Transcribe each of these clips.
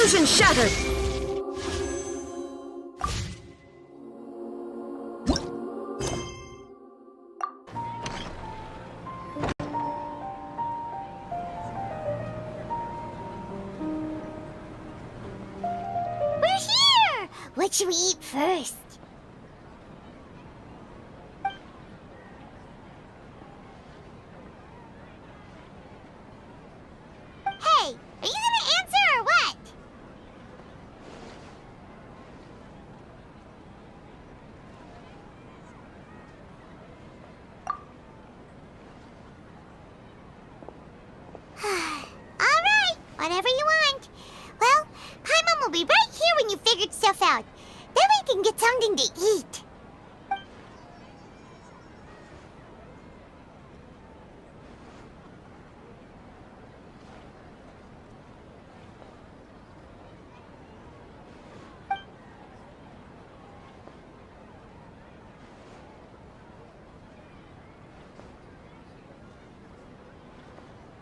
Illusion shattered! We're here! What should we eat first? Hey, are you gonna answer or what? All right, whatever you want. Well, Paimon will be right here when you figured stuff out. Then we can get something to eat.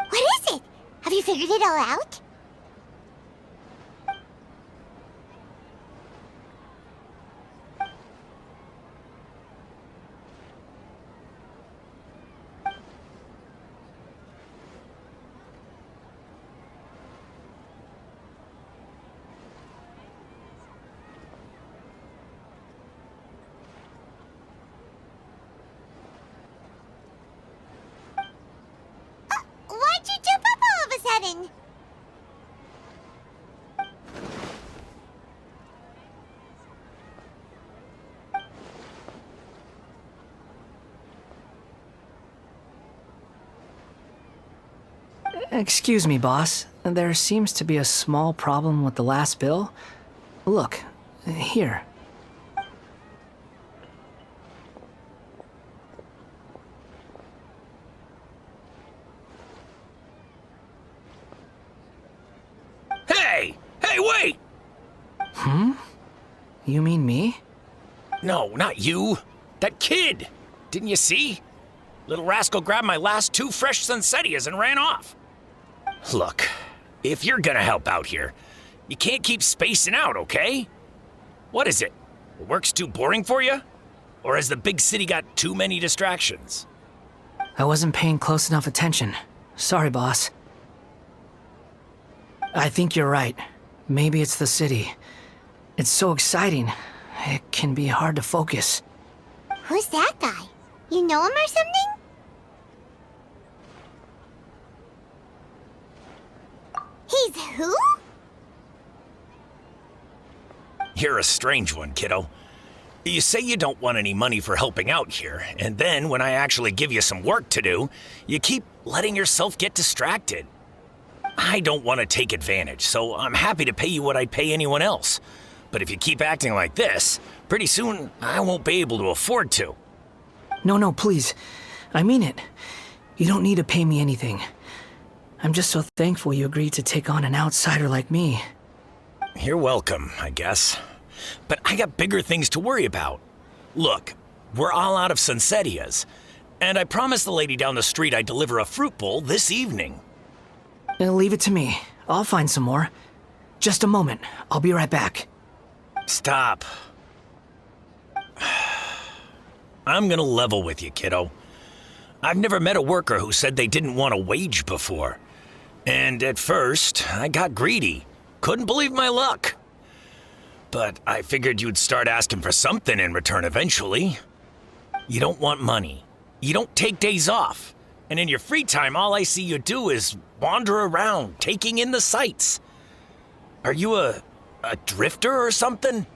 What is it? Have you figured it all out? Why'd you jump up all of a sudden? Excuse me, boss. There seems to be a small problem with the last bill. Look, here. Hey! Hey, wait! You mean me? No, not you. That kid! Didn't you see? Little rascal grabbed my last 2 fresh Sunsettias and ran off. Look, if you're gonna help out here, you can't keep spacing out, okay? What is it? Work's too boring for you? Or has the big city got too many distractions? I wasn't paying close enough attention. Sorry, boss. I think you're right. Maybe it's the city. It's so exciting. It can be hard to focus. Who's that guy? You know him or something? He's who? You're a strange one, kiddo. You say you don't want any money for helping out here, and then when I actually give you some work to do, you keep letting yourself get distracted. I don't want to take advantage, so I'm happy to pay you what I'd pay anyone else. But if you keep acting like this, pretty soon I won't be able to afford to. No, please. I mean it. You don't need to pay me anything. I'm just so thankful you agreed to take on an outsider like me. You're welcome, I guess. But I got bigger things to worry about. Look, we're all out of Sunsettias, and I promised the lady down the street I'd deliver a fruit bowl this evening. Leave it to me. I'll find some more. Just a moment. I'll be right back. Stop. I'm gonna level with you, kiddo. I've never met a worker who said they didn't want a wage before. And at first, I got greedy. Couldn't believe my luck. But I figured you'd start asking for something in return eventually. You don't want money. You don't take days off. And in your free time, all I see you do is wander around, taking in the sights. Are you a drifter or something?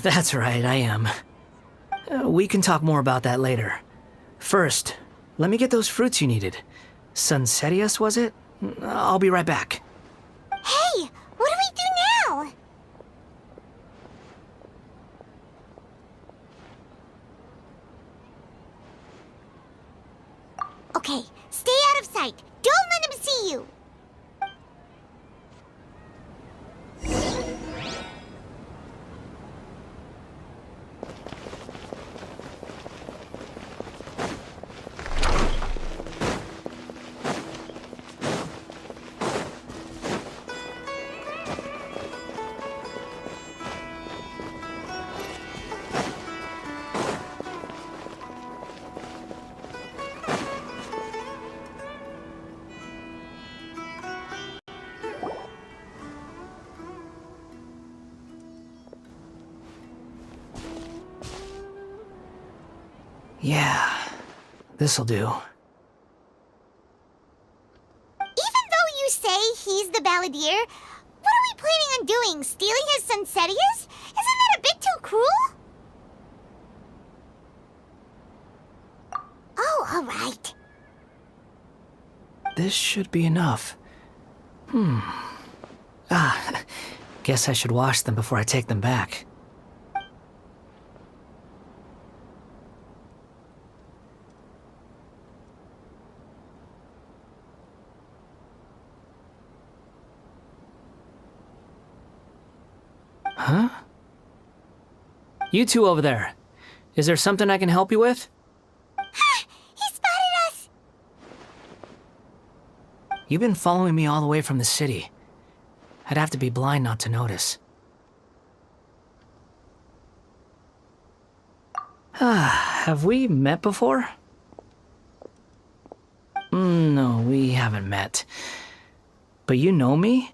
That's right, I am. We can talk more about that later. First, let me get those fruits you needed. Sunsettias, was it? I'll be right back. Hey, what do we do now? Okay, stay out of sight. Don't let him see you. Yeah, this'll do. Even though you say he's the balladeer, what are we planning on doing? Stealing his Sunsettias? Isn't that a bit too cruel? Oh, all right. This should be enough. Guess I should wash them before I take them back. Huh? You two over there. Is there something I can help you with? He spotted us! You've been following me all the way from the city. I'd have to be blind not to notice. Have we met before? No, we haven't met. But you know me?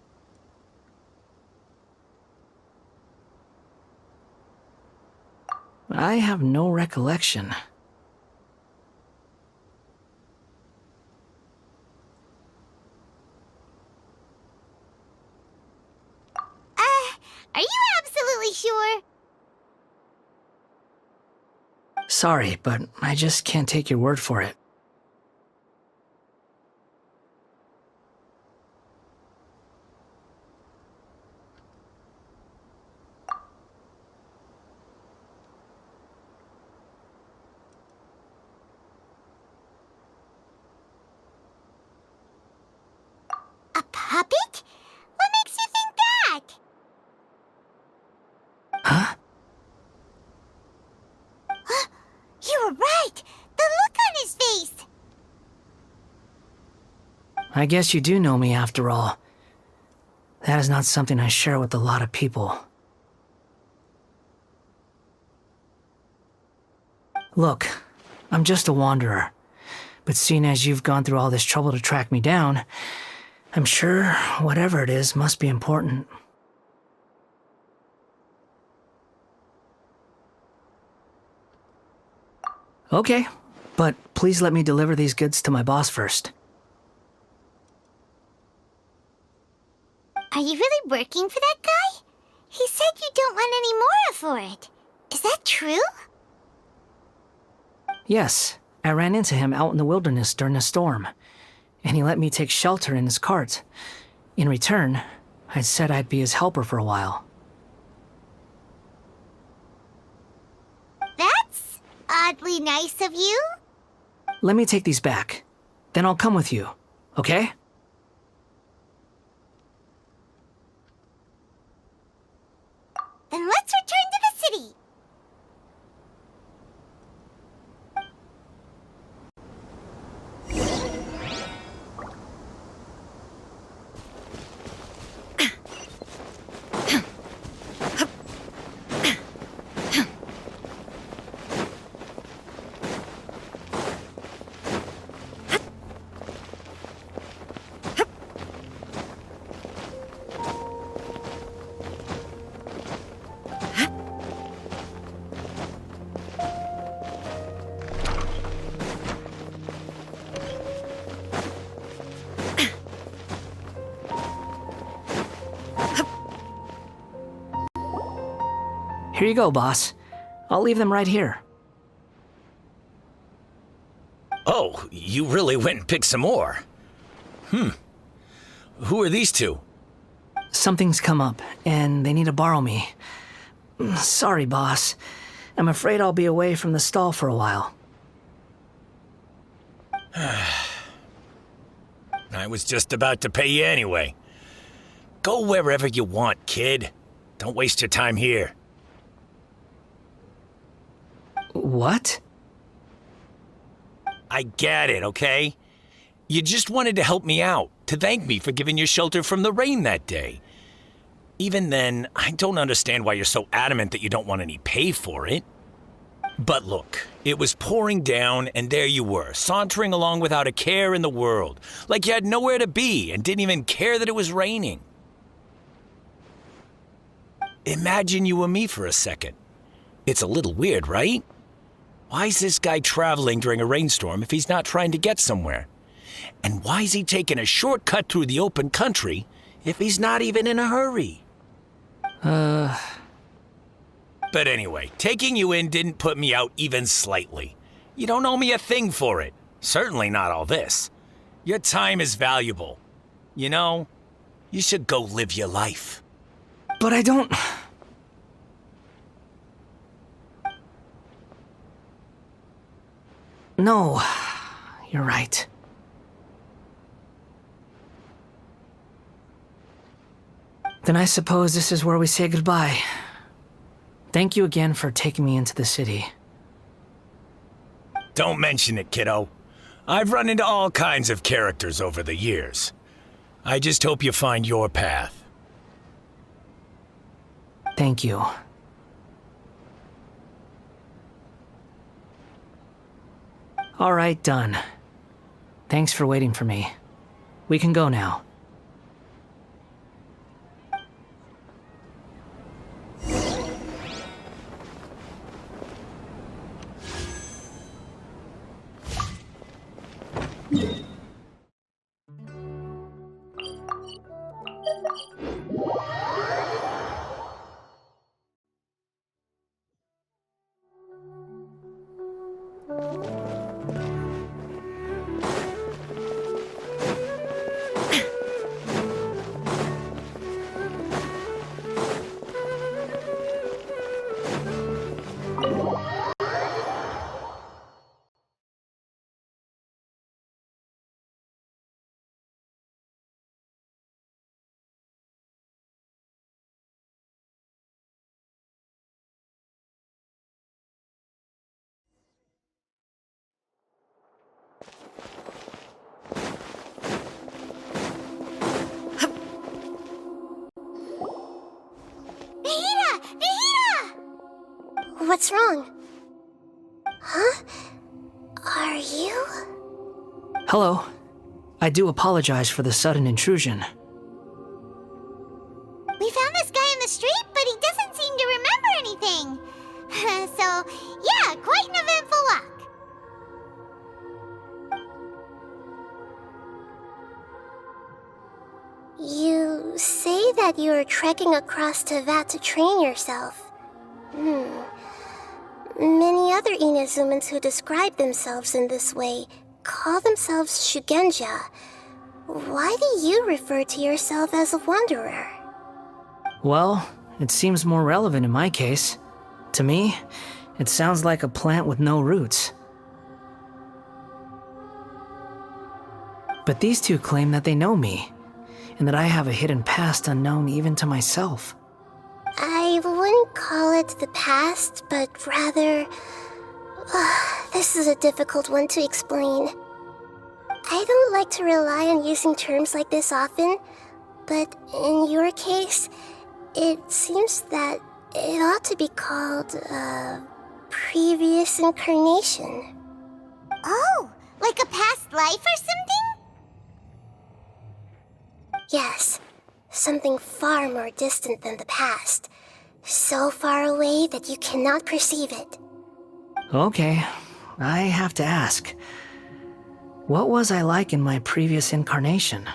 I have no recollection. Are you absolutely sure? Sorry, but I just can't take your word for it. A puppet? What makes you think that? Huh? You were right! The look on his face! I guess you do know me after all. That is not something I share with a lot of people. Look, I'm just a wanderer. But seeing as you've gone through all this trouble to track me down, I'm sure whatever it is must be important. Okay, but please let me deliver these goods to my boss first. Are you really working for that guy? He said you don't want any more for it. Is that true? Yes, I ran into him out in the wilderness during a storm, and he let me take shelter in his cart. In return, I said I'd be his helper for a while. That's oddly nice of you. Let me take these back. Then I'll come with you, okay? Then let's return to the city. Here you go, boss. I'll leave them right here. Oh, you really went and picked some more. Who are these two? Something's come up, and they need to borrow me. Sorry, boss. I'm afraid I'll be away from the stall for a while. I was just about to pay you anyway. Go wherever you want, kid. Don't waste your time here. What? I get it, okay? You just wanted to help me out, to thank me for giving you shelter from the rain that day. Even then, I don't understand why you're so adamant that you don't want any pay for it. But look, it was pouring down, and there you were, sauntering along without a care in the world, like you had nowhere to be and didn't even care that it was raining. Imagine you were me for a second. It's a little weird, right? Why is this guy traveling during a rainstorm if he's not trying to get somewhere? And why is he taking a shortcut through the open country if he's not even in a hurry? But anyway, taking you in didn't put me out even slightly. You don't owe me a thing for it. Certainly not all this. Your time is valuable. You know, you should go live your life. But I don't... No, you're right. Then I suppose this is where we say goodbye. Thank you again for taking me into the city. Don't mention it, kiddo. I've run into all kinds of characters over the years. I just hope you find your path. Thank you. All right, done. Thanks for waiting for me. We can go now. What's wrong? Huh? Are you? Hello. I do apologize for the sudden intrusion. We found this guy in the street, but he doesn't seem to remember anything. So, yeah, quite an eventful walk. You say that you are trekking across Teyvat to train yourself. Many other Inazumans who describe themselves in this way call themselves Shugenja. Why do you refer to yourself as a wanderer? Well, it seems more relevant in my case. To me, it sounds like a plant with no roots. But these two claim that they know me, and that I have a hidden past unknown even to myself. I wouldn't call it the past, but rather... this is a difficult one to explain. I don't like to rely on using terms like this often, but in your case, it seems that it ought to be called previous incarnation. Oh, like a past life or something? Yes, something far more distant than the past. So far away that you cannot perceive it. Okay, I have to ask. What was I like in my previous incarnation?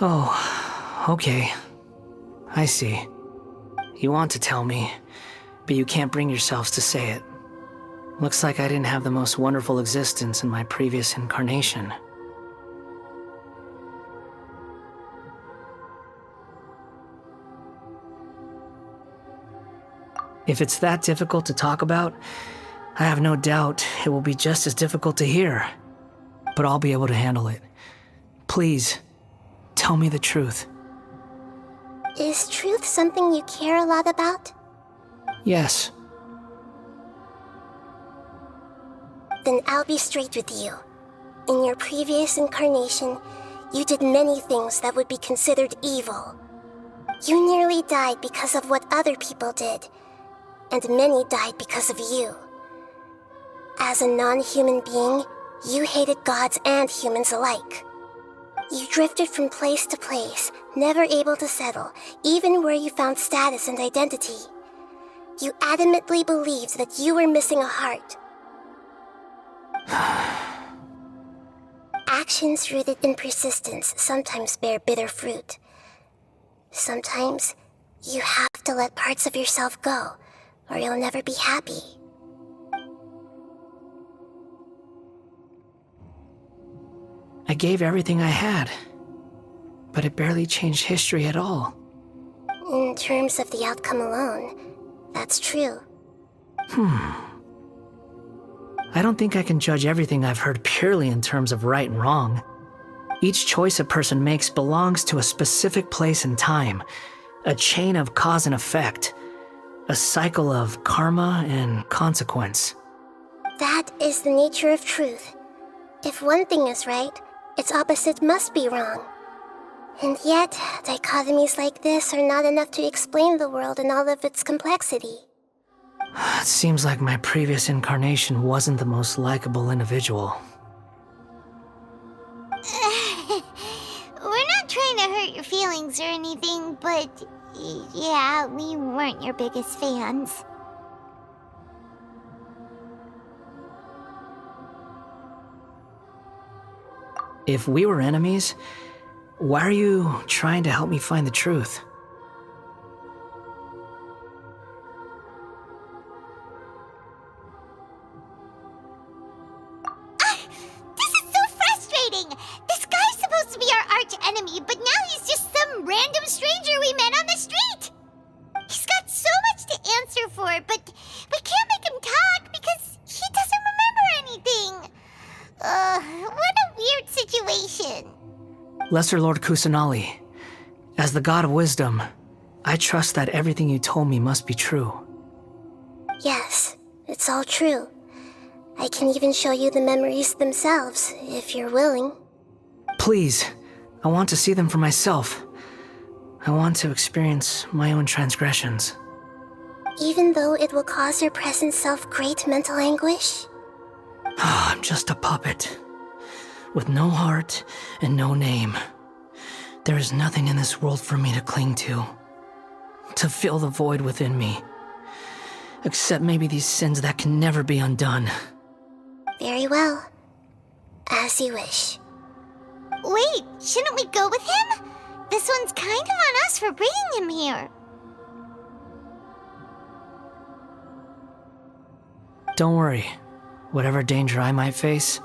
Oh, okay. I see. You want to tell me, but you can't bring yourselves to say it. Looks like I didn't have the most wonderful existence in my previous incarnation. If it's that difficult to talk about, I have no doubt it will be just as difficult to hear. But I'll be able to handle it. Please, tell me the truth. Is truth something you care a lot about? Yes. Then I'll be straight with you. In your previous incarnation, you did many things that would be considered evil. You nearly died because of what other people did, and many died because of you. As a non-human being, you hated gods and humans alike. You drifted from place to place, never able to settle, even where you found status and identity. You adamantly believed that you were missing a heart. Actions rooted in persistence sometimes bear bitter fruit. Sometimes, you have to let parts of yourself go, or you'll never be happy. I gave everything I had, but it barely changed history at all. In terms of the outcome alone, that's true. I don't think I can judge everything I've heard purely in terms of right and wrong. Each choice a person makes belongs to a specific place and time, a chain of cause and effect, a cycle of karma and consequence. That is the nature of truth. If one thing is right, its opposite must be wrong. And yet, dichotomies like this are not enough to explain the world in all of its complexity. It seems like my previous incarnation wasn't the most likable individual. We're not trying to hurt your feelings or anything, but yeah, we weren't your biggest fans. If we were enemies, why are you trying to help me find the truth? This is so frustrating! This guy's supposed to be our arch enemy, but now he's just some random stranger we met on the street! He's got so much to answer for, but we can't make him talk because he doesn't remember anything. What a weird situation. Lesser Lord Kusanali, as the god of wisdom, I trust that everything you told me must be true. Yes, it's all true. I can even show you the memories themselves, if you're willing. Please, I want to see them for myself. I want to experience my own transgressions. Even though it will cause your present self great mental anguish? I'm just a puppet, with no heart and no name. There is nothing in this world for me to cling to fill the void within me, except maybe these sins that can never be undone. Very well. As you wish. Wait, shouldn't we go with him? This one's kind of on us for bringing him here. Don't worry. Whatever danger I might face,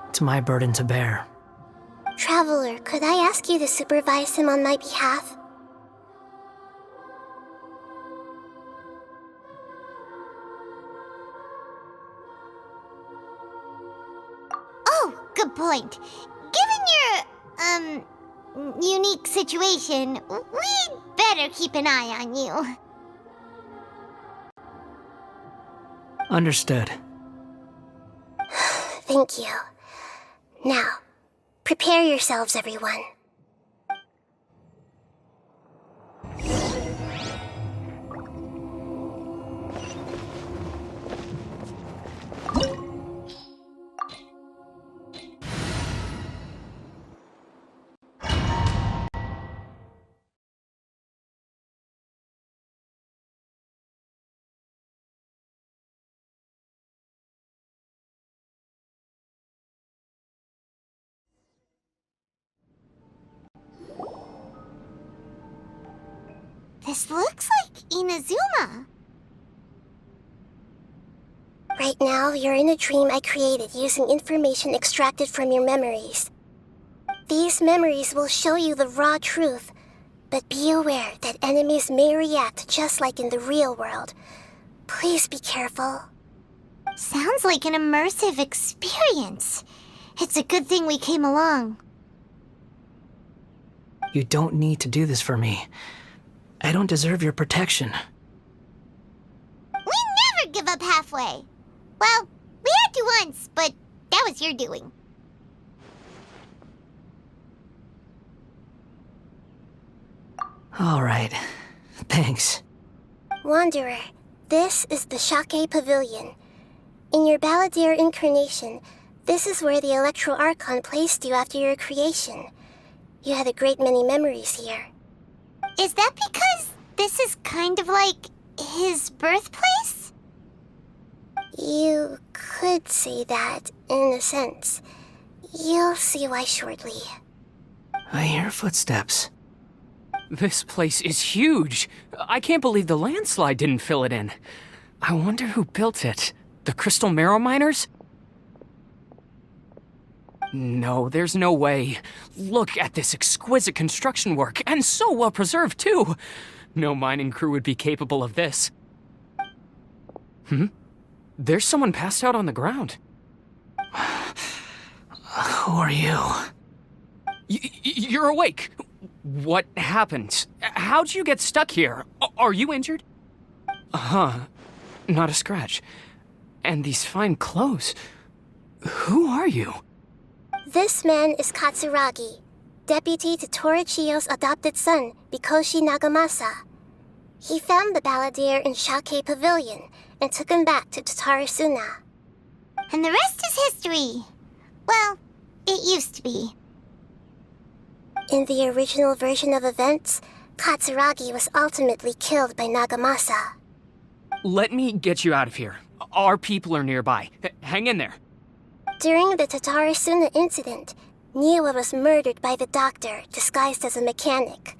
it's my burden to bear. Traveler, could I ask you to supervise him on my behalf? Oh, good point. Given your, unique situation, we'd better keep an eye on you. Understood. Thank you. Now, prepare yourselves, everyone. This looks like Inazuma. Right now, you're in a dream I created using information extracted from your memories. These memories will show you the raw truth, but be aware that enemies may react just like in the real world. Please be careful. Sounds like an immersive experience. It's a good thing we came along. You don't need to do this for me. I don't deserve your protection. We never give up halfway. Well, we had to once, but that was your doing. All right. Thanks. Wanderer, this is the Shake Pavilion. In your Balladeer incarnation, this is where the Electro Archon placed you after your creation. You had a great many memories here. Is that because this is kind of like his birthplace? You could say that, in a sense. You'll see why shortly. I hear footsteps. This place is huge. I can't believe the landslide didn't fill it in. I wonder who built it. The Crystal Marrow Miners? No, there's no way. Look at this exquisite construction work, and so well preserved, too. No mining crew would be capable of this. There's someone passed out on the ground. Who are you? You're awake. What happened? How'd you get stuck here? Are you injured? Not a scratch. And these fine clothes. Who are you? This man is Katsuragi, deputy to Torichiyo's adopted son, Mikoshi Nagamasa. He found the balladeer in Shake Pavilion and took him back to Tatarasuna. And the rest is history. Well, it used to be. In the original version of events, Katsuragi was ultimately killed by Nagamasa. Let me get you out of here. Our people are nearby. Hang in there. During the Tatarasuna incident, Niwa was murdered by the doctor disguised as a mechanic.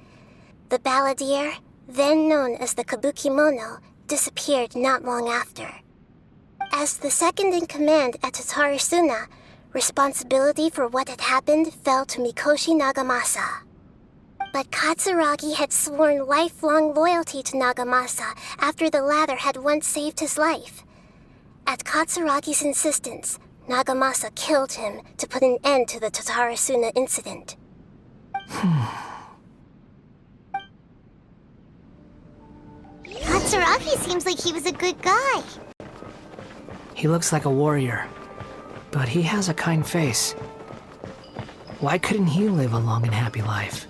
The balladeer, then known as the Kabukimono, disappeared not long after. As the second in command at Tatarasuna, responsibility for what had happened fell to Mikoshi Nagamasa. But Katsuragi had sworn lifelong loyalty to Nagamasa after the latter had once saved his life. At Katsuragi's insistence, Nagamasa killed him to put an end to the Tatarasuna incident. Katsuragi seems like he was a good guy. He looks like a warrior, but he has a kind face. Why couldn't he live a long and happy life?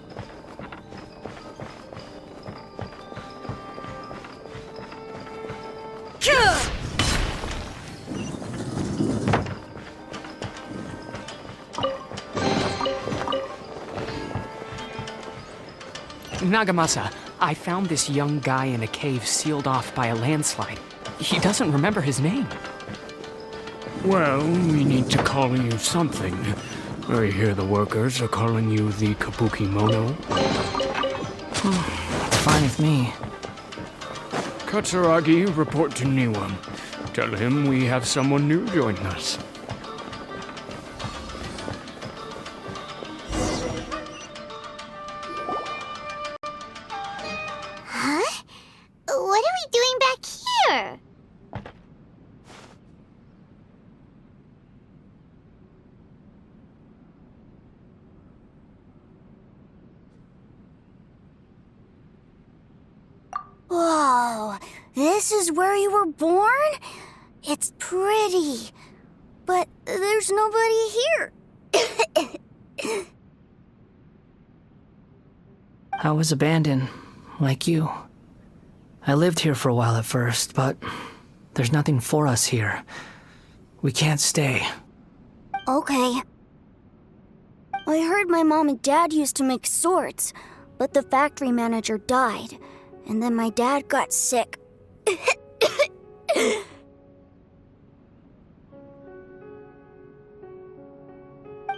Nagamasa, I found this young guy in a cave sealed off by a landslide. He doesn't remember his name. Well, we need to call you something. I hear the workers are calling you the Kabukimono. It's fine with me. Katsuragi, report to Niwa. Tell him we have someone new joining us. Huh? What are we doing back here? Whoa, this is where you were born? It's pretty, but there's nobody here. I was abandoned, like you. I lived here for a while at first, but there's nothing for us here. We can't stay. Okay. I heard my mom and dad used to make swords, but the factory manager died, and then my dad got sick.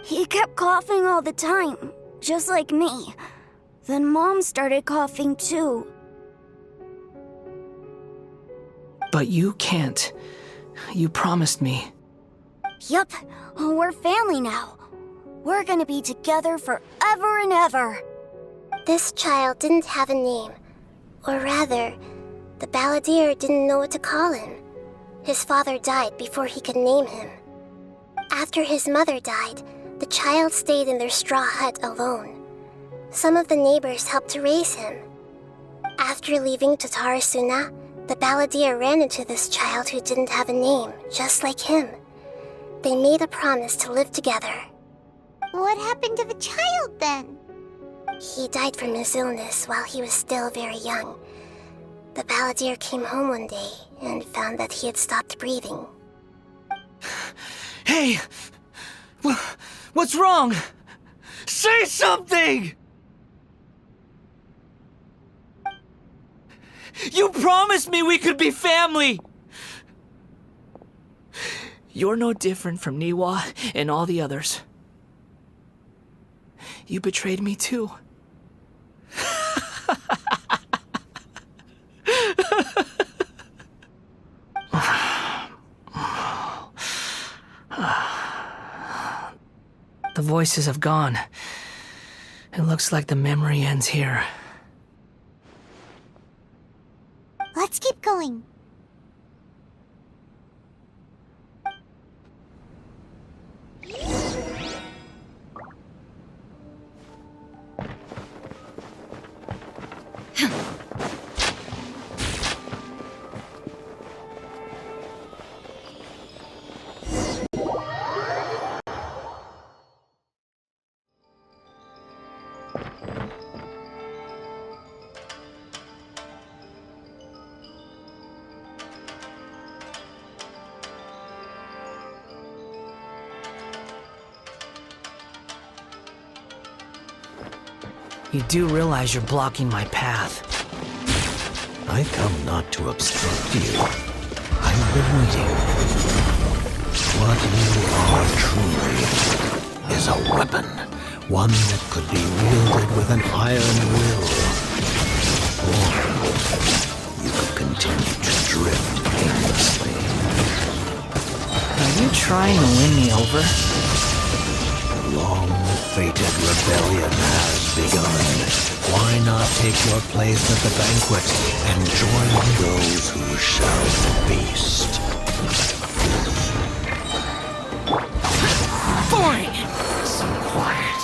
He kept coughing all the time, just like me. Then Mom started coughing too. But you can't. You promised me. Yup, we're family now. We're gonna be together forever and ever. This child didn't have a name. Or rather, the balladeer didn't know what to call him. His father died before he could name him. After his mother died, the child stayed in their straw hut alone. Some of the neighbors helped to raise him. After leaving Tatarasuna, the balladeer ran into this child who didn't have a name, just like him. They made a promise to live together. What happened to the child then? He died from his illness while he was still very young. The balladeer came home one day and found that he had stopped breathing. Hey! What's wrong? Say something! You promised me we could be family! You're no different from Niwa and all the others. You betrayed me too. The voices have gone. It looks like the memory ends here. Let's keep going. You do realize you're blocking my path. I come not to obstruct you. I've been waiting. What you are truly is a weapon. One that could be wielded with an iron will. Or you could continue to drift aimlessly. Are you trying to win me over? Long-fated rebellion has begun. Why not take your place at the banquet and join those who shall feast? Fine! So quiet.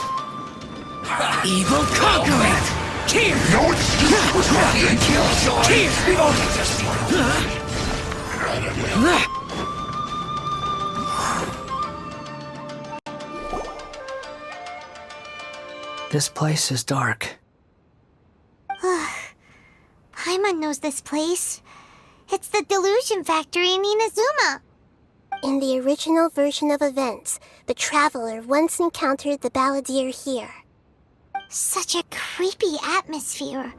Evil conquer it! Tears! No excuse for talking! Tears! We've only just begun. This place is dark. Paimon knows this place. It's the delusion factory in Inazuma. In the original version of events, the Traveler once encountered the Balladeer here. Such a creepy atmosphere.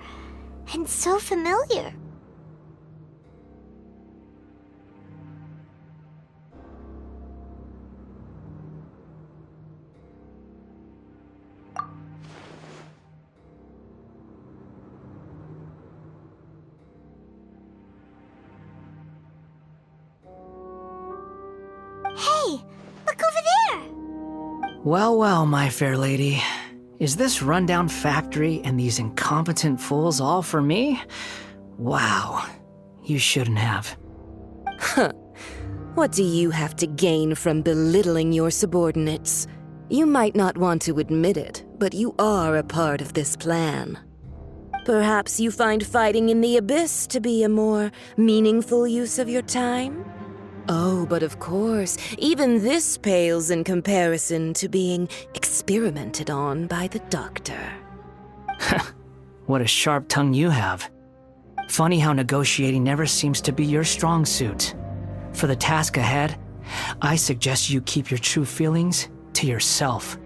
And so familiar. Hey, look over there! Well, well, my fair lady. Is this rundown factory and these incompetent fools all for me? Wow. You shouldn't have. Huh. What do you have to gain from belittling your subordinates? You might not want to admit it, but you are a part of this plan. Perhaps you find fighting in the abyss to be a more meaningful use of your time? Oh, but of course, even this pales in comparison to being experimented on by the doctor. What a sharp tongue you have. Funny how negotiating never seems to be your strong suit. For the task ahead, I suggest you keep your true feelings to yourself.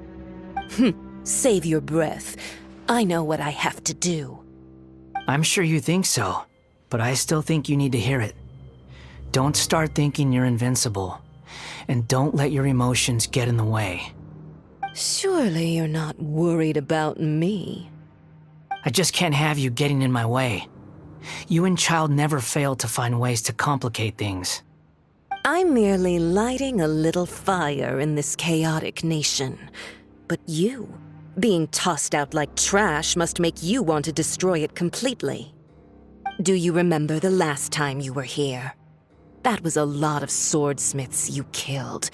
Save your breath. I know what I have to do. I'm sure you think so, but I still think you need to hear it. Don't start thinking you're invincible, and don't let your emotions get in the way. Surely you're not worried about me. I just can't have you getting in my way. You and Child never fail to find ways to complicate things. I'm merely lighting a little fire in this chaotic nation. But you, being tossed out like trash, must make you want to destroy it completely. Do you remember the last time you were here? That was a lot of swordsmiths you killed.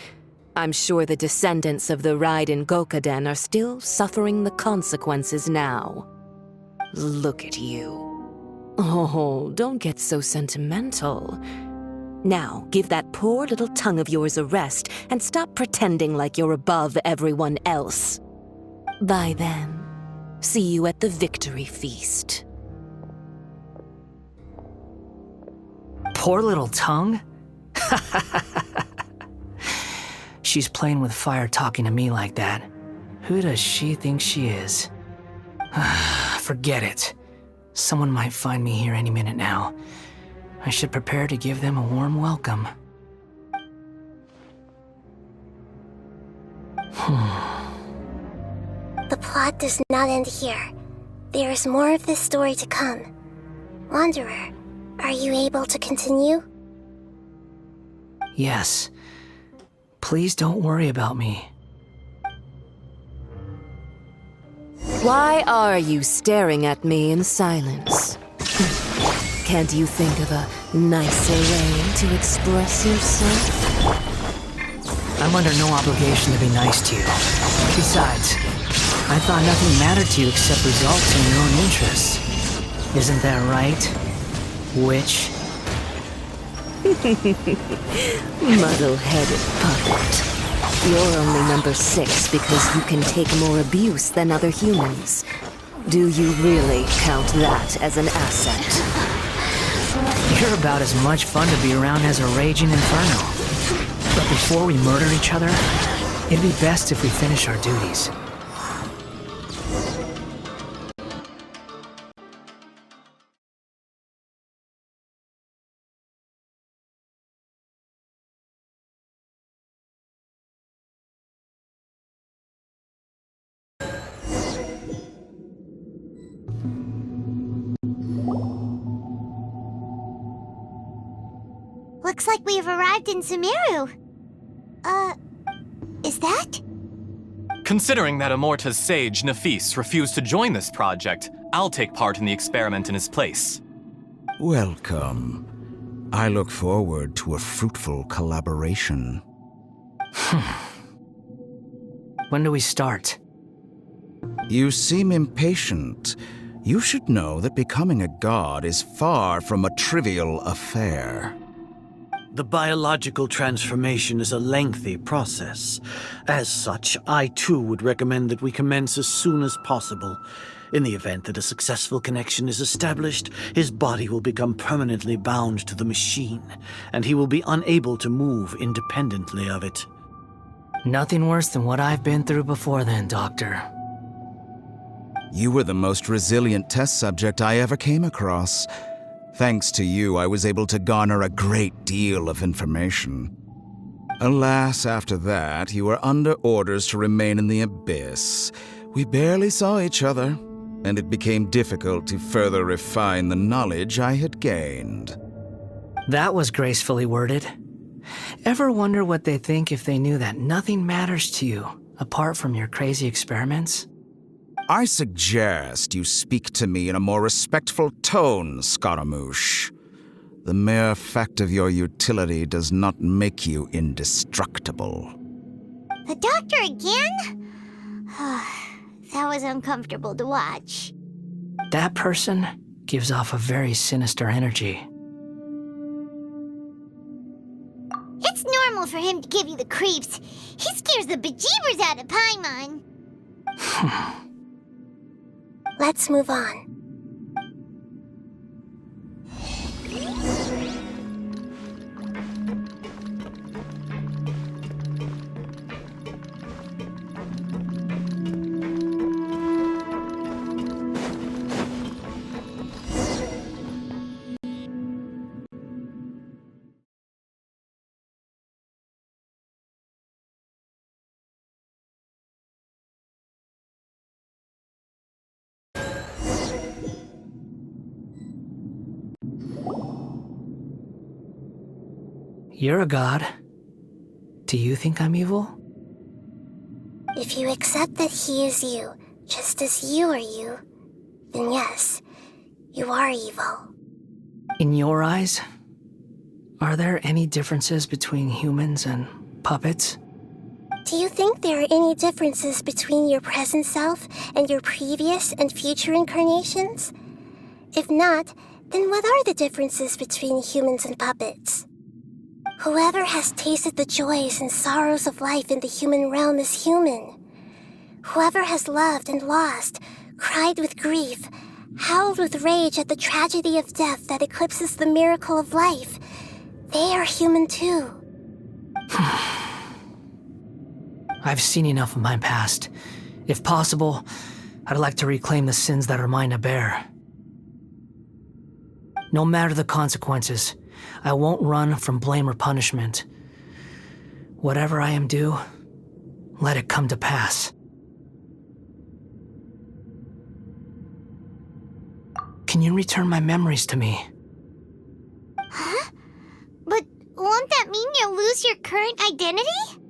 I'm sure the descendants of the Raiden Gokaden are still suffering the consequences now. Look at you. Oh, don't get so sentimental. Now, give that poor little tongue of yours a rest and stop pretending like you're above everyone else. Bye then. See you at the victory feast. Poor little tongue? She's playing with fire talking to me like that. Who does she think she is? Forget it. Someone might find me here any minute now. I should prepare to give them a warm welcome. The plot does not end here. There is more of this story to come. Wanderer, are you able to continue? Yes. Please don't worry about me. Why are you staring at me in silence? Can't you think of a nicer way to express yourself? I'm under no obligation to be nice to you. Besides, I thought nothing mattered to you except results in your own interests. Isn't that right, witch? Muddle-headed puppet. You're only number 6 because you can take more abuse than other humans. Do you really count that as an asset? You're about as much fun to be around as a raging inferno. But before we murder each other, it'd be best if we finish our duties. Looks like we've arrived in Sumeru. Is that? Considering that Amorta's sage, Nafis, refused to join this project, I'll take part in the experiment in his place. Welcome. I look forward to a fruitful collaboration. When do we start? You seem impatient. You should know that becoming a god is far from a trivial affair. The biological transformation is a lengthy process. As such, I too would recommend that we commence as soon as possible. In the event that a successful connection is established, his body will become permanently bound to the machine, and he will be unable to move independently of it. Nothing worse than what I've been through before then, Doctor. You were the most resilient test subject I ever came across. Thanks to you, I was able to garner a great deal of information. Alas, after that, you were under orders to remain in the abyss. We barely saw each other, and it became difficult to further refine the knowledge I had gained. That was gracefully worded. Ever wonder what they think if they knew that nothing matters to you, apart from your crazy experiments? I suggest you speak to me in a more respectful tone, Scaramouche. The mere fact of your utility does not make you indestructible. The doctor again? That was uncomfortable to watch. That person gives off a very sinister energy. It's normal for him to give you the creeps. He scares the bejeebers out of Paimon. Let's move on. You're a god. Do you think I'm evil? If you accept that he is you, just as you are you, then yes, you are evil. In your eyes, are there any differences between humans and puppets? Do you think there are any differences between your present self and your previous and future incarnations? If not, then what are the differences between humans and puppets? Whoever has tasted the joys and sorrows of life in the human realm is human. Whoever has loved and lost, cried with grief, howled with rage at the tragedy of death that eclipses the miracle of life, they are human too. I've seen enough of my past, If possible, I'd like to reclaim the sins that are mine to bear. No matter the consequences, I won't run from blame or punishment. Whatever I am due, let it come to pass. Can you return my memories to me? Huh? But won't that mean you'll lose your current identity?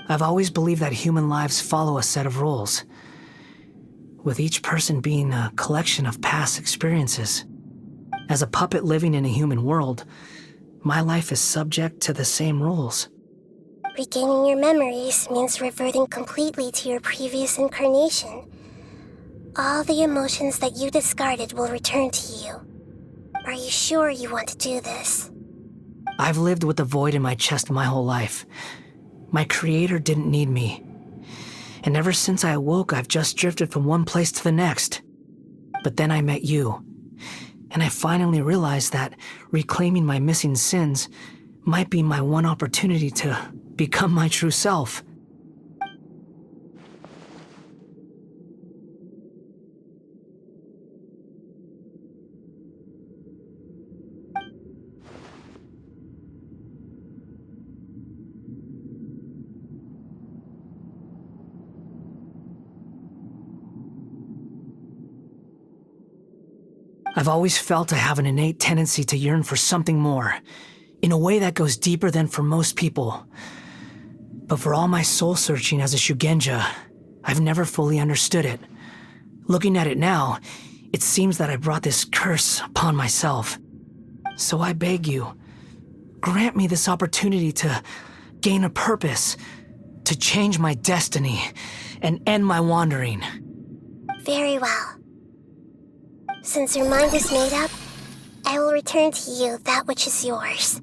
I've always believed that human lives follow a set of rules, with each person being a collection of past experiences. As a puppet living in a human world, my life is subject to the same rules. Regaining your memories means reverting completely to your previous incarnation. All the emotions that you discarded will return to you. Are you sure you want to do this? I've lived with the void in my chest my whole life. My creator didn't need me. And ever since I awoke, I've just drifted from one place to the next. But then I met you, and I finally realized that reclaiming my missing sins might be my one opportunity to become my true self. I've always felt I have an innate tendency to yearn for something more, in a way that goes deeper than for most people. But for all my soul-searching as a Shugenja, I've never fully understood it. Looking at it now, it seems that I brought this curse upon myself. So I beg you, grant me this opportunity to gain a purpose, to change my destiny, and end my wandering. Very well. Since your mind is made up, I will return to you that which is yours.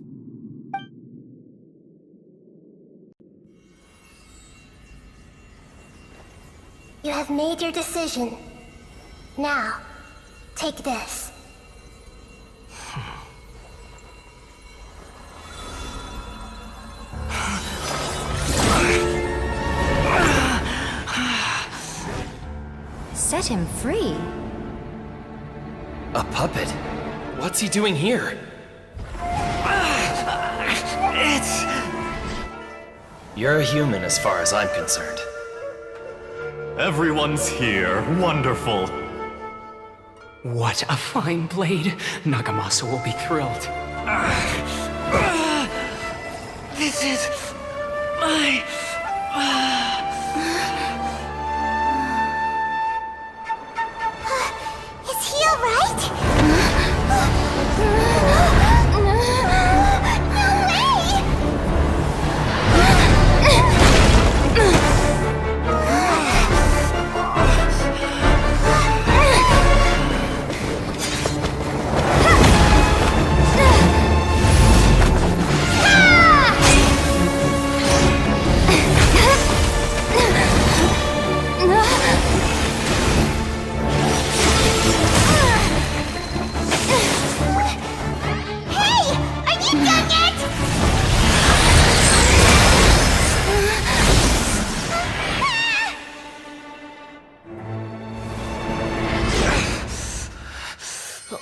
You have made your decision. Now, take this. Set him free. A puppet? What's he doing here? You're a human as far as I'm concerned. Everyone's here. Wonderful. What a fine blade. Nagamasa will be thrilled. This is my... Is he alright?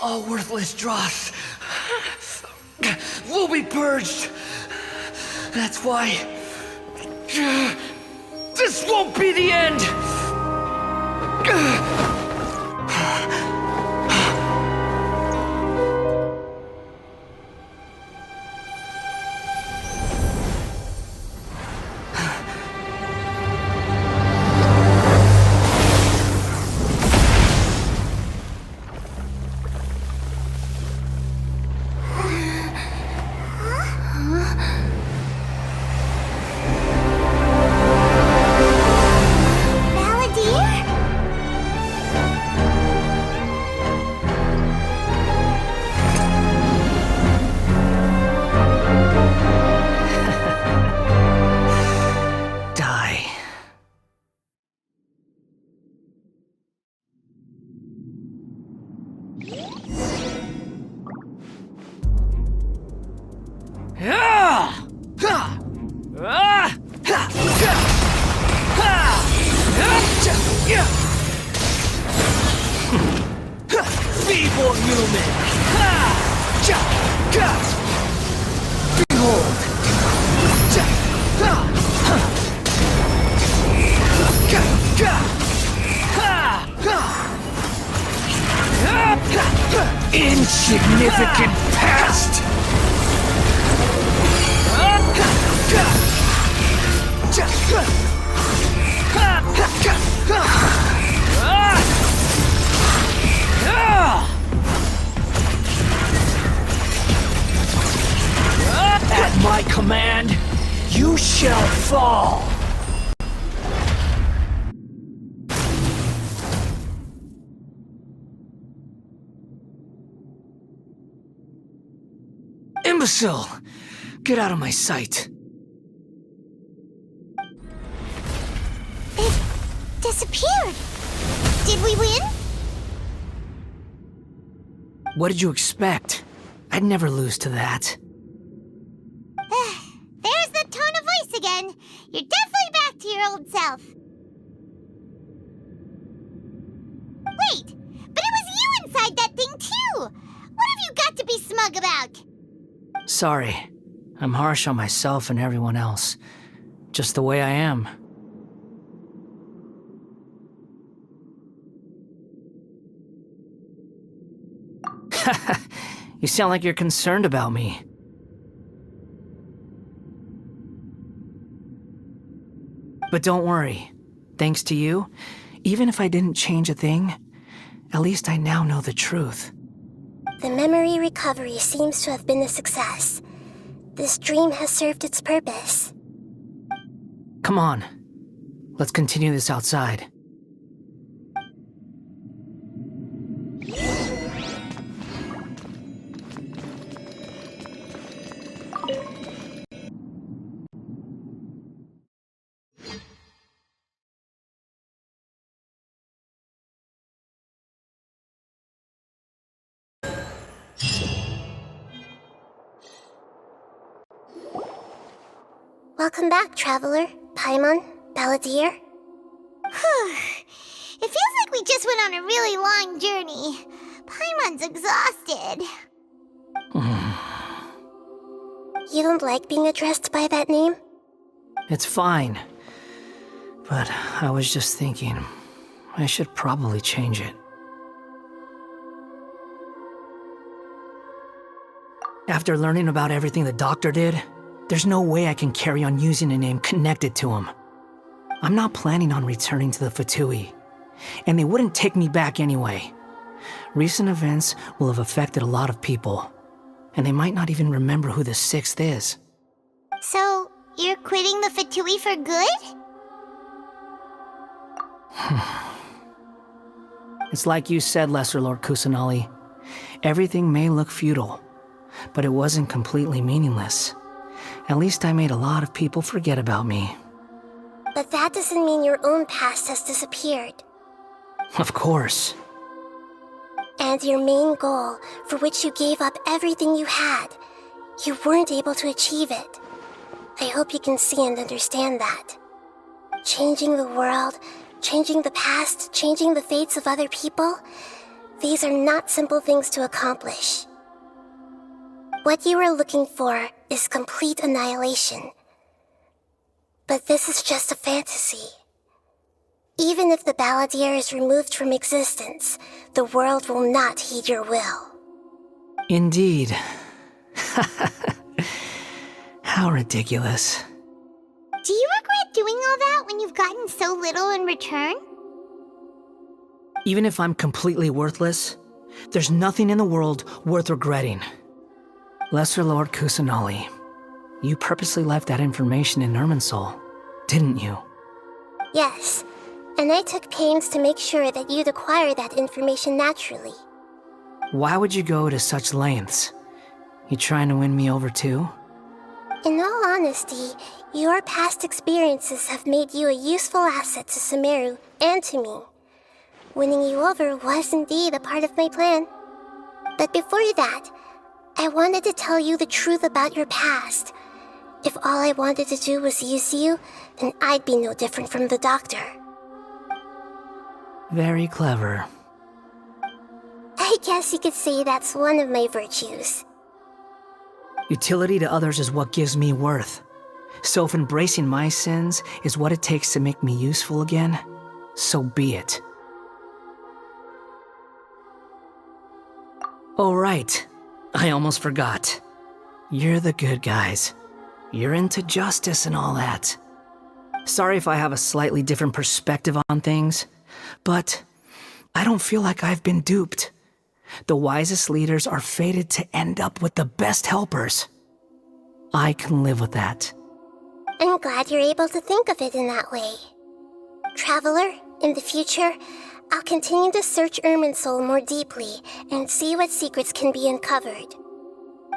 All worthless dross will be purged. That's why this won't be the end. human! Ha! Ja! Ga! Behold! Ja! Ha! Ha! Ga! Ga! Ha! Ha! Insignificant past! At my command, you shall fall! Imbecile! Get out of my sight. It disappeared. Did we win? What did you expect? I'd never lose to that. There's the tone of voice again. You're definitely back to your old self. Wait, but it was you inside that thing too! What have you got to be smug about? Sorry. I'm harsh on myself and everyone else. Just the way I am. You sound like you're concerned about me. But don't worry. Thanks to you, even if I didn't change a thing, at least I now know the truth. The memory recovery seems to have been a success. This dream has served its purpose. Come on. Let's continue this outside. Welcome back, Traveler, Paimon, Balladeer. It feels like we just went on a really long journey. Paimon's exhausted. You don't like being addressed by that name? It's fine. But I was just thinking, I should probably change it. After learning about everything the doctor did, there's no way I can carry on using a name connected to him. I'm not planning on returning to the Fatui, and they wouldn't take me back anyway. Recent events will have affected a lot of people, and they might not even remember who the Sixth is. So, you're quitting the Fatui for good? It's like you said, Lesser Lord Kusanali. Everything may look futile, but it wasn't completely meaningless. At least I made a lot of people forget about me. But that doesn't mean your own past has disappeared. Of course. And your main goal, for which you gave up everything you had, you weren't able to achieve it. I hope you can see and understand that. Changing the world, changing the past, changing the fates of other people, these are not simple things to accomplish. What you are looking for is complete annihilation. But this is just a fantasy. Even if the Balladeer is removed from existence, the world will not heed your will. Indeed. How ridiculous. Do you regret doing all that when you've gotten so little in return? Even if I'm completely worthless, there's nothing in the world worth regretting. Lesser Lord Kusanali, you purposely left that information in Irminsul, didn't you? Yes, and I took pains to make sure that you'd acquire that information naturally. Why would you go to such lengths? You trying to win me over too? In all honesty, your past experiences have made you a useful asset to Sumeru and to me. Winning you over was indeed a part of my plan. But before that, I wanted to tell you the truth about your past. If all I wanted to do was use you, then I'd be no different from the doctor. Very clever. I I guess you could say that's one of my virtues. Utility to others is what gives me worth. So if embracing my sins is what it takes to make me useful again, so be it. Oh right, I almost forgot. You're the good guys. You're into justice and all that. Sorry if I have a slightly different perspective on things, but I don't feel like I've been duped. The wisest leaders are fated to end up with the best helpers. I can live with that. I'm glad you're able to think of it in that way. Traveler, in the future, I'll continue to search Irminsul more deeply and see what secrets can be uncovered,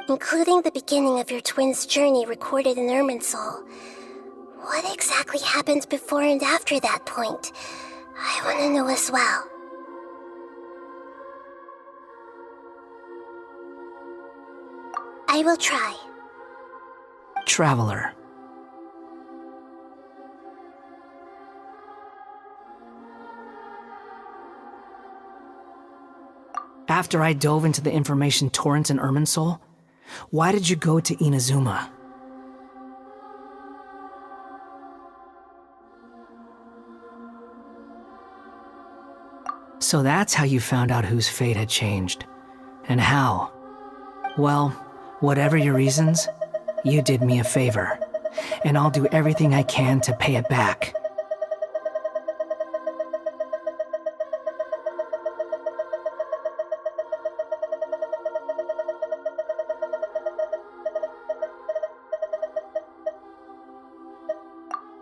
including the beginning of your twins' journey recorded in Irminsul. What exactly happened before and after that point? I want to know as well. I will try. Traveler. After I dove into the information torrents in Irminsul, why did you go to Inazuma? So that's how you found out whose fate had changed. And how? Well, whatever your reasons, you did me a favor. And I'll do everything I can to pay it back.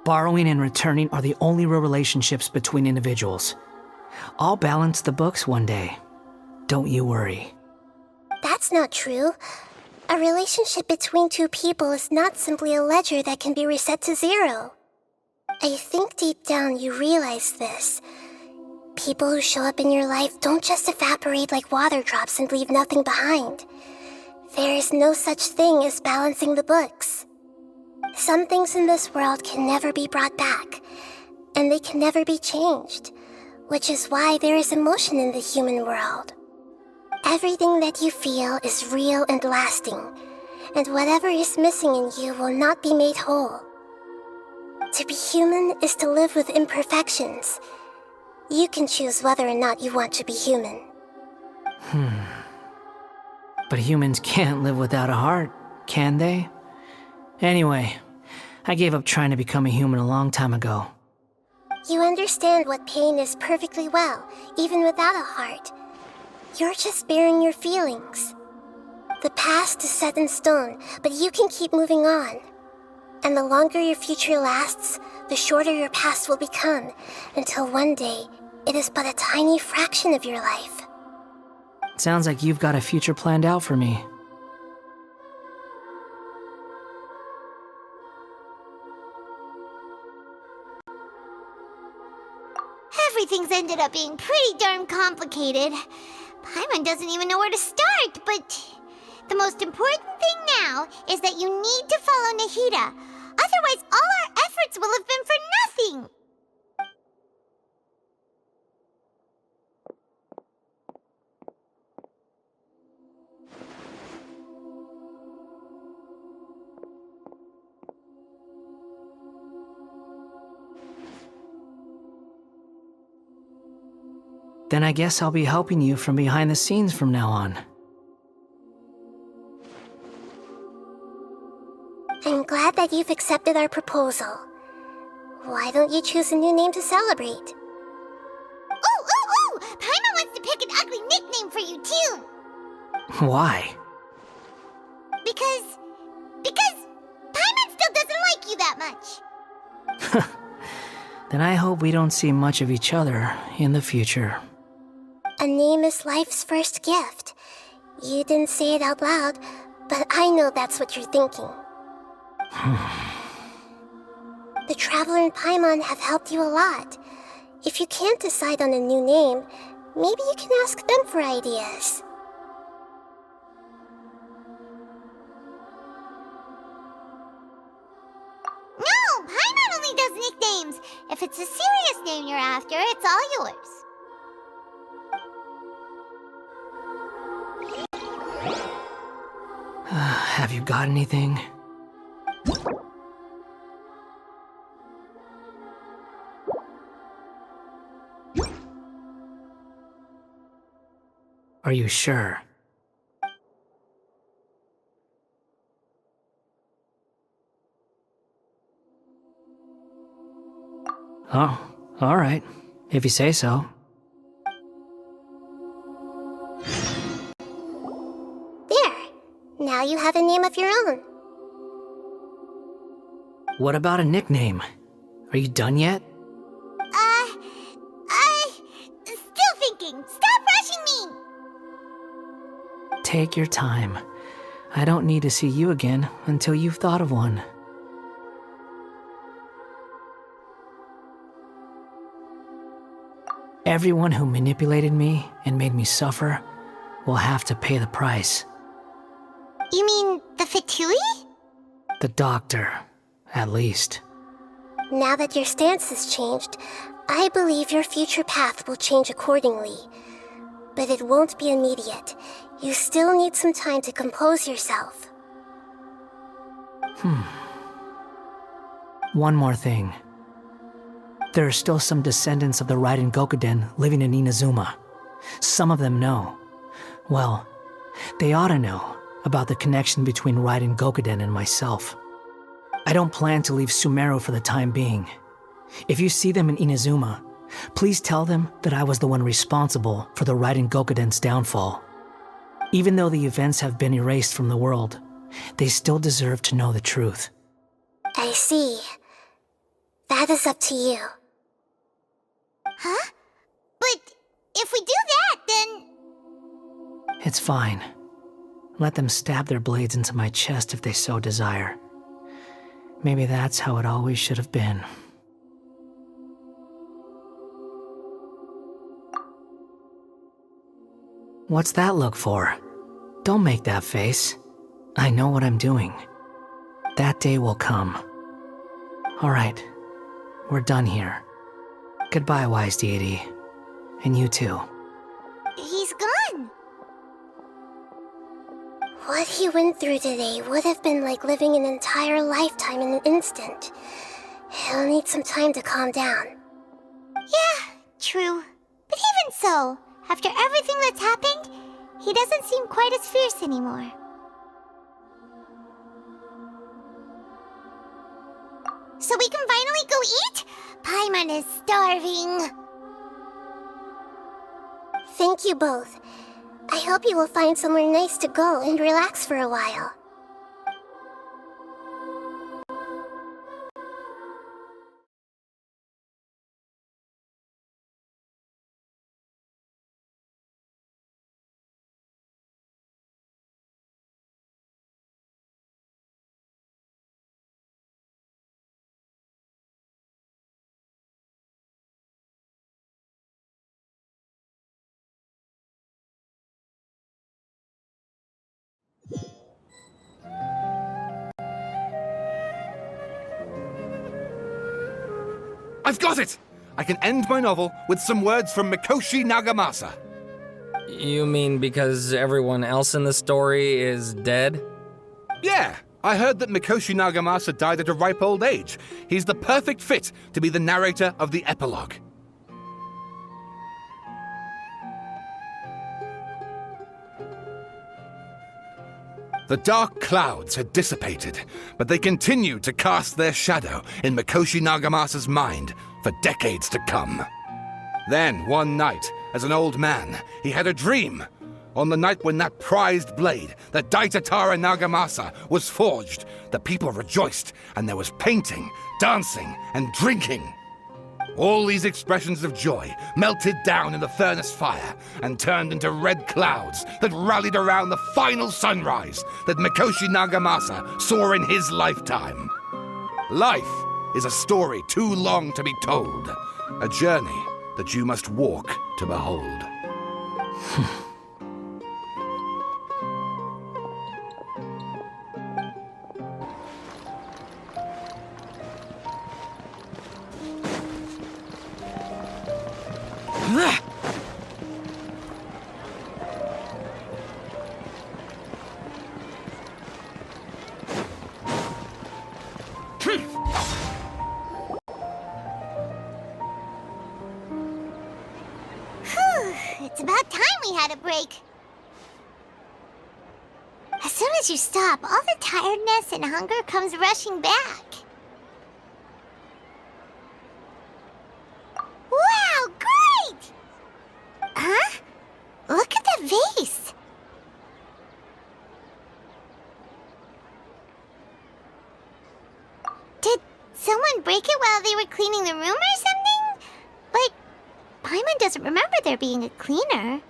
Borrowing and returning are the only real relationships between individuals. I'll balance the books one day. Don't you worry. That's not true. A relationship between two people is not simply a ledger that can be reset to zero. I think deep down you realize this. People who show up in your life don't just evaporate like water drops and leave nothing behind. There is no such thing as balancing the books. Some things in this world can never be brought back, and they can never be changed, which is why there is emotion in the human world. Everything that you feel is real and lasting, and whatever is missing in you will not be made whole. To be human is to live with imperfections. You can choose whether or not you want to be human. But humans can't live without a heart, can they? Anyway, I gave up trying to become a human a long time ago. You understand what pain is perfectly well, even without a heart. You're just bearing your feelings. The past is set in stone, but you can keep moving on. And the longer your future lasts, the shorter your past will become, until one day, it is but a tiny fraction of your life. Sounds like you've got a future planned out for me. Everything's ended up being pretty darn complicated. Paimon doesn't even know where to start, but the most important thing now is that you need to follow Nahida. Otherwise, all our efforts will have been for nothing. Then I guess I'll be helping you from behind the scenes from now on. I'm glad that you've accepted our proposal. Why don't you choose a new name to celebrate? Ooh! Paimon wants to pick an ugly nickname for you, too. Why? Because Paimon still doesn't like you that much. Then I hope we don't see much of each other in the future. A name is life's first gift. You didn't say it out loud, but I know that's what you're thinking. The Traveler and Paimon have helped you a lot. If you can't decide on a new name, maybe you can ask them for ideas. No, Paimon only does nicknames. If it's a serious name you're after, it's all yours. Have you got anything? Are you sure? Oh, all right. If you say so. There. Now you have a name of your own. What about a nickname? Are you done yet? Still thinking. Stop rushing me! Take your time. I don't need to see you again until you've thought of one. Everyone who manipulated me and made me suffer will have to pay the price. You mean the Fatui? The doctor, at least. Now that your stance has changed, I believe your future path will change accordingly. But it won't be immediate. You still need some time to compose yourself. One more thing. There are still some descendants of the Raiden Gokuden living in Inazuma. Some of them know. Well, they ought to know about the connection between Raiden Gokuden and myself. I don't plan to leave Sumeru for the time being. If you see them in Inazuma, please tell them that I was the one responsible for the Raiden Gokuden's downfall. Even though the events have been erased from the world, they still deserve to know the truth. I see. That is up to you. Huh? But if we do that, then... It's fine. Let them stab their blades into my chest if they so desire. Maybe that's how it always should have been. What's that look for? Don't make that face. I know what I'm doing. That day will come. All right, we're done here. Goodbye, wise deity. And you too. He's gone. What he went through today would have been like living an entire lifetime in an instant. He'll need some time to calm down. Yeah, true. But even so, after everything that's happened, he doesn't seem quite as fierce anymore. So we can finally go eat? Paimon is starving. Thank you both. I hope you will find somewhere nice to go and relax for a while. I've got it! I can end my novel with some words from Mikoshi Nagamasa. You mean because everyone else in the story is dead? Yeah, I heard that Mikoshi Nagamasa died at a ripe old age. He's the perfect fit to be the narrator of the epilogue. The dark clouds had dissipated, but they continued to cast their shadow in Mikoshi Nagamasa's mind for decades to come. Then, one night, as an old man, he had a dream. On the night when that prized blade, the Daitatara Nagamasa, was forged, the people rejoiced, and there was painting, dancing, and drinking. All these expressions of joy melted down in the furnace fire and turned into red clouds that rallied around the final sunrise that Mikoshi Nagamasa saw in his lifetime. Life is a story too long to be told, a journey that you must walk to behold. It's about time we had a break. As soon as you stop, all the tiredness and hunger comes rushing back. Wow, great! Huh? Look at that vase. Did someone break it while they were cleaning the room or something? But Paimon doesn't remember there being a cleaner.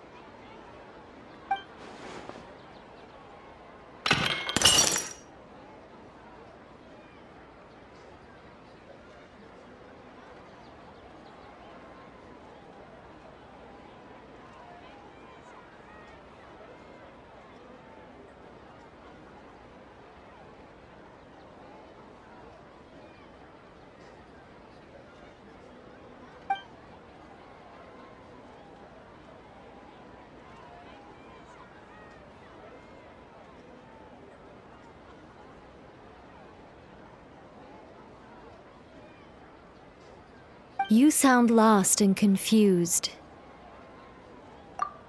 You sound lost and confused.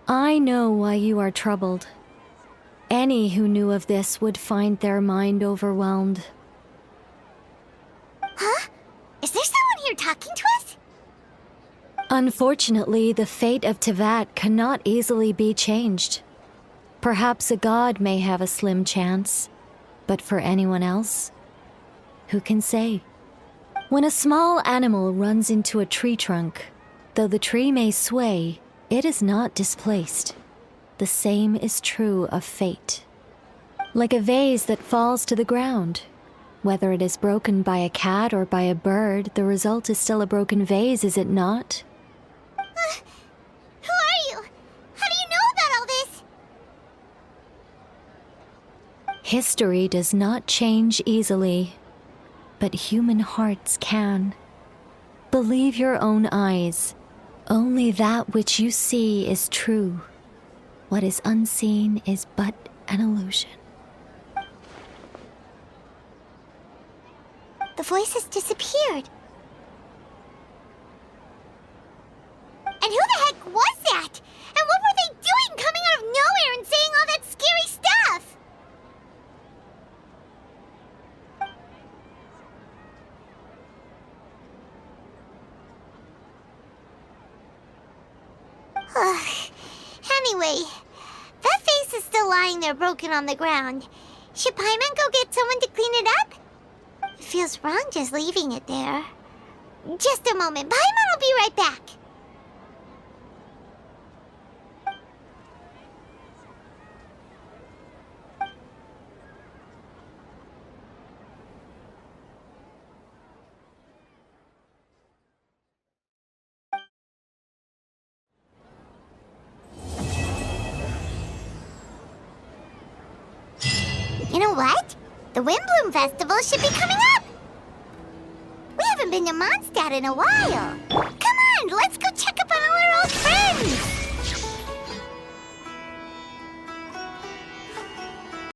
I know why you are troubled. Any who knew of this would find their mind overwhelmed. Huh? Is there someone here talking to us? Unfortunately, the fate of Tevat cannot easily be changed. Perhaps a god may have a slim chance, but for anyone else, who can say? When a small animal runs into a tree trunk, though the tree may sway, it is not displaced. The same is true of fate. Like a vase that falls to the ground. Whether it is broken by a cat or by a bird, the result is still a broken vase, is it not? Who are you? How do you know about all this? History does not change easily, but human hearts can. Believe your own eyes. Only that which you see is true. What is unseen is but an illusion. The voice has disappeared. And who the heck was that? And what were they doing coming out of nowhere and saying all that scary stuff? Anyway, that vase is still lying there broken on the ground. Should Paimon go get someone to clean it up? It feels wrong just leaving it there. Just a moment. Paimon will be right back. You know what? The Windbloom Festival should be coming up! We haven't been to Mondstadt in a while. Come on, let's go check up